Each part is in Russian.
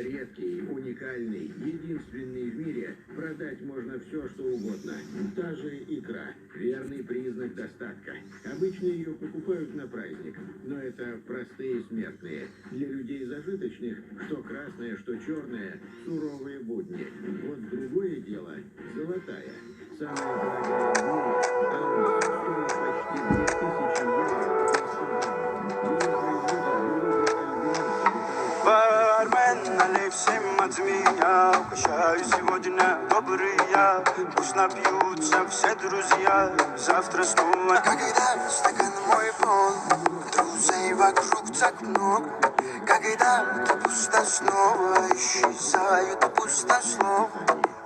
Редкий, уникальный, единственный в мире. Продать можно все, что угодно. Та же икра. Верный признак достатка. Обычно ее покупают на праздник. Но это простые смертные. Для людей зажиточных, что красное, что черное, суровые будни. Вот другое дело – золотая. Самая дорогая в мире. Аунс стоит почти 2000 евро. Бармен, налей всем от меня. Угощаю сегодня добрый я. Пусть напьются все друзья. Завтра снова. Когда стакан мой пол, друзей вокруг так много. Когда то пусто снова исчезают пустослов.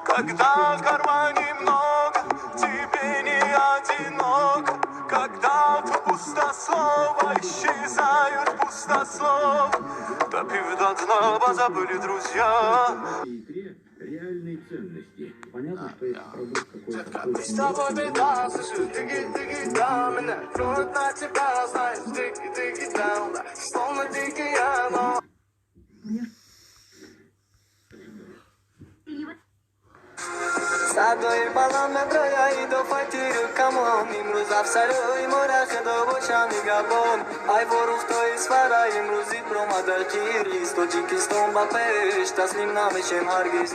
Когда в кармане много, тебе не одиноко. Когда то пустослова исчезают пустослов. Допив до дна, позабыли друзья. Икре реальной ценности. Понятно, что если продукт какой-то Мы с тобой беда, слышу, тыги-тыги, да, меня крут на тебя, знаешь, тыги-тыги, да, словно дикий оно. صدای بلند مدرای دو فایتیر کمان امروز افسرای مرخ دو باشم میگبان ای فروختای اسفرای امروزی پرومادر کیریست و جیکستون با پیش تسلیم نمیشیم هرگز